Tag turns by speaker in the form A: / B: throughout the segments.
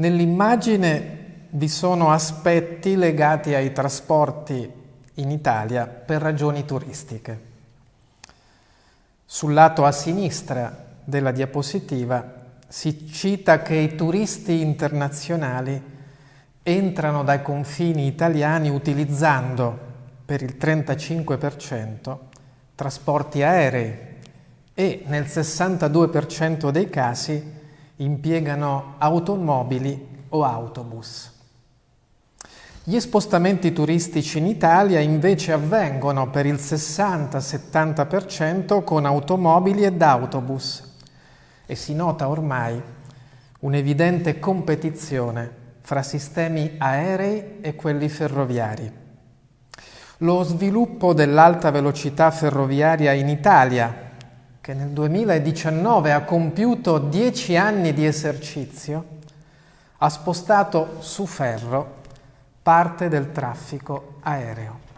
A: Nell'immagine vi sono aspetti legati ai trasporti in Italia per ragioni turistiche. Sul lato a sinistra della diapositiva si cita che i turisti internazionali entrano dai confini italiani utilizzando per il 35% trasporti aerei e nel 62% dei casi impiegano automobili o autobus. Gli spostamenti turistici in Italia invece avvengono per il 60-70% con automobili ed autobus e si nota ormai un'evidente competizione fra sistemi aerei e quelli ferroviari. Lo sviluppo dell'alta velocità ferroviaria in Italia, che nel 2019 ha compiuto 10 anni di esercizio, ha spostato su ferro parte del traffico aereo.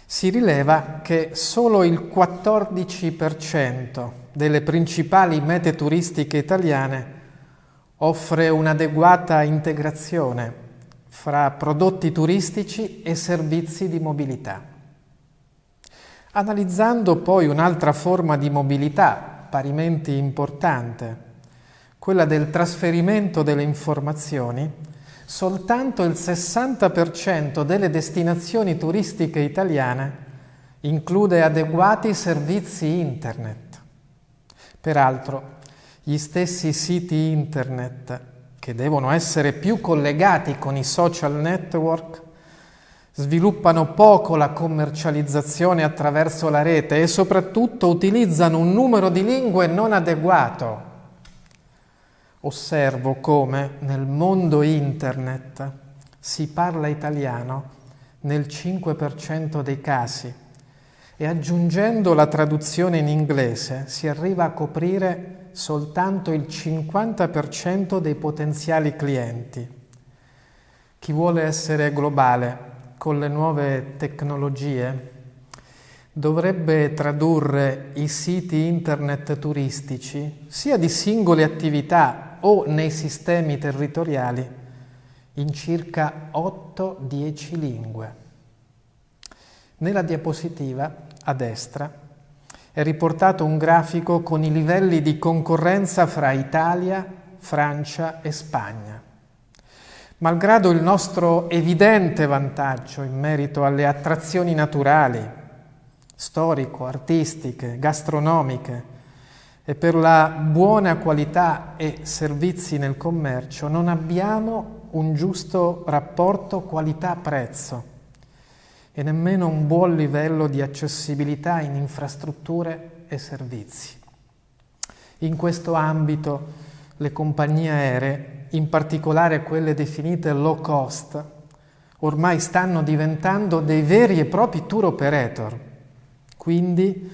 A: Si rileva che solo il 14% delle principali mete turistiche italiane offre un'adeguata integrazione fra prodotti turistici e servizi di mobilità. Analizzando poi un'altra forma di mobilità parimenti importante, quella del trasferimento delle informazioni, soltanto il 60% delle destinazioni turistiche italiane include adeguati servizi internet. Peraltro, gli stessi siti internet, che devono essere più collegati con i social network, sviluppano poco la commercializzazione attraverso la rete e soprattutto utilizzano un numero di lingue non adeguato. Osservo come nel mondo internet si parla italiano nel 5% dei casi e aggiungendo la traduzione in inglese si arriva a coprire soltanto il 50% dei potenziali clienti. Chi vuole essere globale con le nuove tecnologie dovrebbe tradurre i siti internet turistici sia di singole attività o nei sistemi territoriali in circa 8-10 lingue. Nella diapositiva a destra è riportato un grafico con i livelli di concorrenza fra Italia, Francia e Spagna. Malgrado il nostro evidente vantaggio in merito alle attrazioni naturali, storico-artistiche, gastronomiche e per la buona qualità e servizi nel commercio, non abbiamo un giusto rapporto qualità-prezzo e nemmeno un buon livello di accessibilità in infrastrutture e servizi. In questo ambito le compagnie aeree, in particolare quelle definite low cost, ormai stanno diventando dei veri e propri tour operator. Quindi,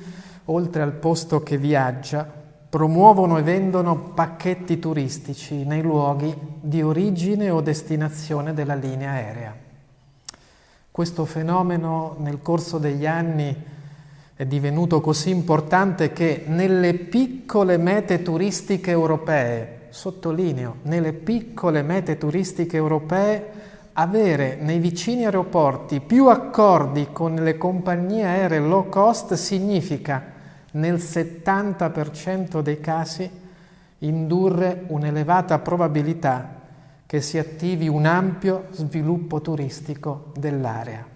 A: oltre al posto che viaggia, promuovono e vendono pacchetti turistici nei luoghi di origine o destinazione della linea aerea. Questo fenomeno nel corso degli anni è divenuto così importante che nelle piccole mete turistiche europee, sottolineo, nelle piccole mete turistiche europee, avere nei vicini aeroporti più accordi con le compagnie aeree low cost significa, nel 70% dei casi, indurre un'elevata probabilità che si attivi un ampio sviluppo turistico dell'area.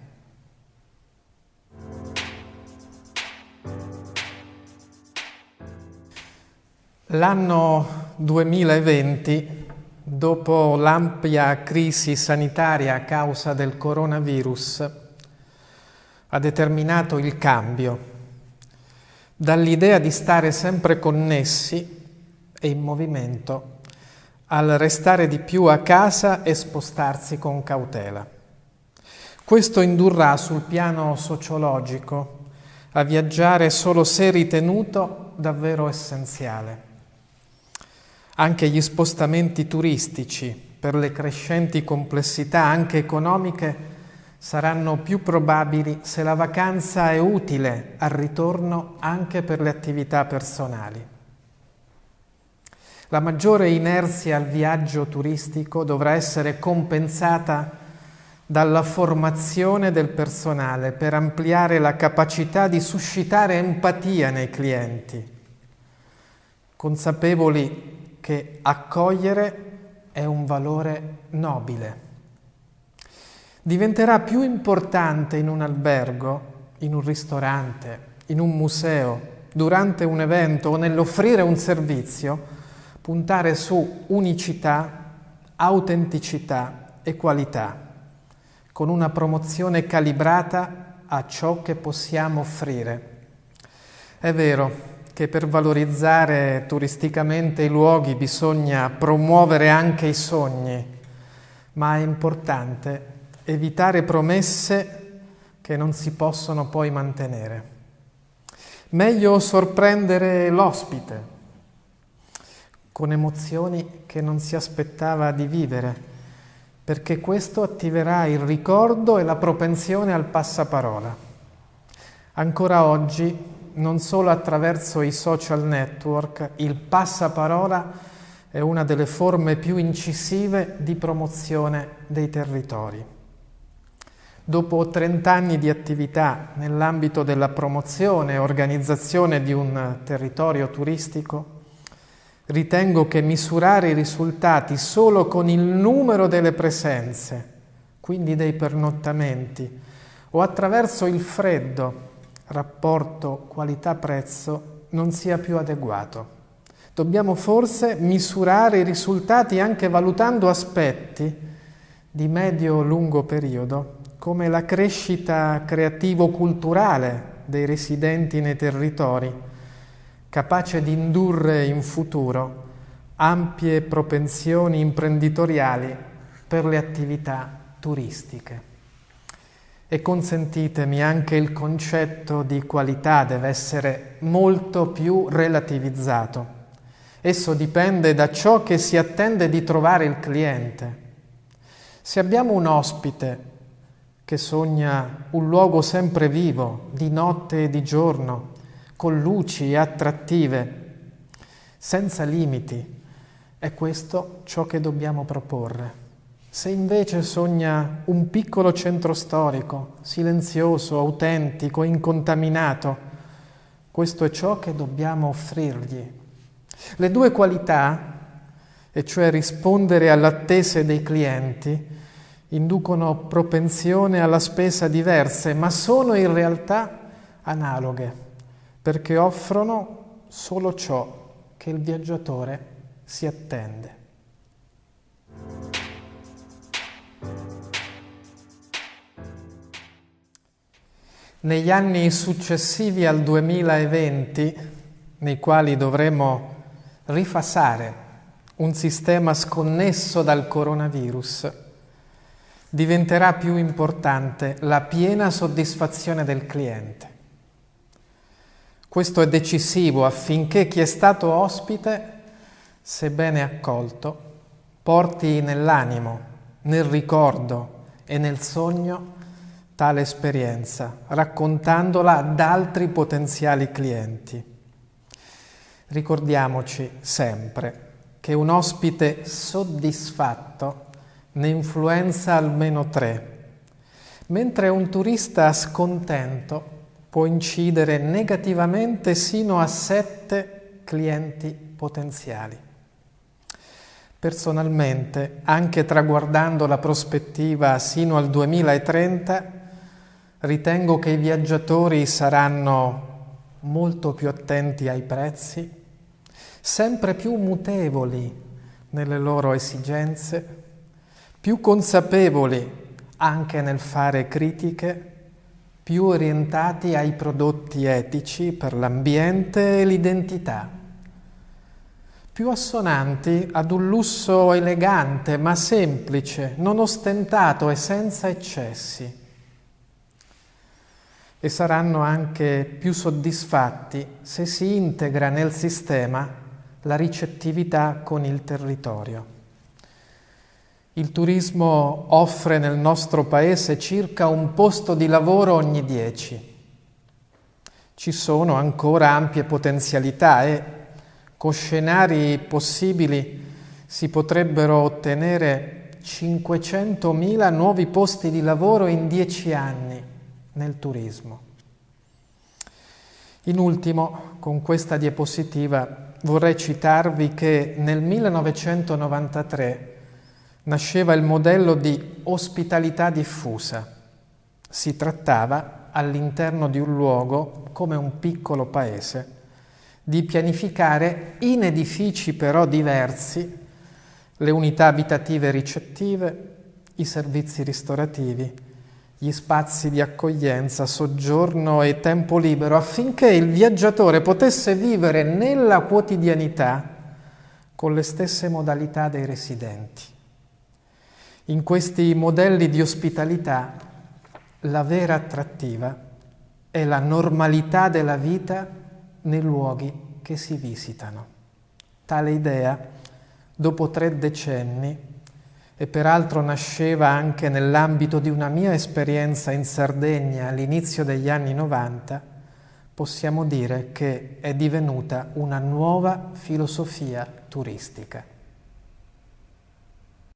A: L'anno 2020, dopo l'ampia crisi sanitaria a causa del coronavirus, ha determinato il cambio dall'idea di stare sempre connessi e in movimento al restare di più a casa e spostarsi con cautela. Questo indurrà sul piano sociologico a viaggiare solo se ritenuto davvero essenziale. Anche gli spostamenti turistici, per le crescenti complessità anche economiche, saranno più probabili se la vacanza è utile al ritorno anche per le attività personali. La maggiore inerzia al viaggio turistico dovrà essere compensata dalla formazione del personale per ampliare la capacità di suscitare empatia nei clienti, consapevoli che accogliere è un valore nobile. Diventerà più importante in un albergo, in un ristorante, in un museo, durante un evento o nell'offrire un servizio, puntare su unicità, autenticità e qualità, con una promozione calibrata a ciò che possiamo offrire. È vero che per valorizzare turisticamente i luoghi bisogna promuovere anche i sogni, ma è importante evitare promesse che non si possono poi mantenere. Meglio sorprendere l'ospite con emozioni che non si aspettava di vivere, perché questo attiverà il ricordo e la propensione al passaparola. Ancora oggi, non solo attraverso i social network, il passaparola è una delle forme più incisive di promozione dei territori. Dopo 30 anni di attività nell'ambito della promozione e organizzazione di un territorio turistico, ritengo che misurare i risultati solo con il numero delle presenze, quindi dei pernottamenti, o attraverso il freddo rapporto qualità-prezzo non sia più adeguato. Dobbiamo forse misurare i risultati anche valutando aspetti di medio-lungo periodo, come la crescita creativo-culturale dei residenti nei territori, capace di indurre in futuro ampie propensioni imprenditoriali per le attività turistiche. E consentitemi, anche il concetto di qualità deve essere molto più relativizzato. Esso dipende da ciò che si attende di trovare il cliente. Se abbiamo un ospite che sogna un luogo sempre vivo, di notte e di giorno, con luci attrattive, senza limiti, è questo ciò che dobbiamo proporre. Se invece sogna un piccolo centro storico, silenzioso, autentico, incontaminato, questo è ciò che dobbiamo offrirgli. Le due qualità, e cioè rispondere alle attese dei clienti, inducono propensione alla spesa diverse, ma sono in realtà analoghe, perché offrono solo ciò che il viaggiatore si attende. Negli anni successivi al 2020, nei quali dovremo rifasare un sistema sconnesso dal coronavirus, diventerà più importante la piena soddisfazione del cliente. Questo è decisivo affinché chi è stato ospite, sebbene accolto, porti nell'animo, nel ricordo e nel sogno tale esperienza, raccontandola ad altri potenziali clienti. Ricordiamoci sempre che un ospite soddisfatto ne influenza almeno 3, mentre un turista scontento può incidere negativamente sino a 7 clienti potenziali. Personalmente, anche traguardando la prospettiva sino al 2030, ritengo che i viaggiatori saranno molto più attenti ai prezzi, sempre più mutevoli nelle loro esigenze, più consapevoli anche nel fare critiche, più orientati ai prodotti etici per l'ambiente e l'identità, più assonanti ad un lusso elegante ma semplice, non ostentato e senza eccessi. E saranno anche più soddisfatti se si integra nel sistema la ricettività con il territorio. Il turismo offre nel nostro paese circa un posto di lavoro ogni 10. Ci sono ancora ampie potenzialità e, Con scenari possibili si potrebbero ottenere 500.000 nuovi posti di lavoro in 10 anni nel turismo. In ultimo, con questa diapositiva vorrei citarvi che nel 1993 nasceva il modello di ospitalità diffusa. Si trattava, all'interno di un luogo, come un piccolo paese, di pianificare in edifici però diversi le unità abitative ricettive, i servizi ristorativi, gli spazi di accoglienza, soggiorno e tempo libero, affinché il viaggiatore potesse vivere nella quotidianità con le stesse modalità dei residenti. In questi modelli di ospitalità la vera attrattiva è la normalità della vita nei luoghi che si visitano. Tale idea, dopo 3 decenni, e peraltro nasceva anche nell'ambito di una mia esperienza in Sardegna all'inizio degli anni 90, possiamo dire che è divenuta una nuova filosofia turistica.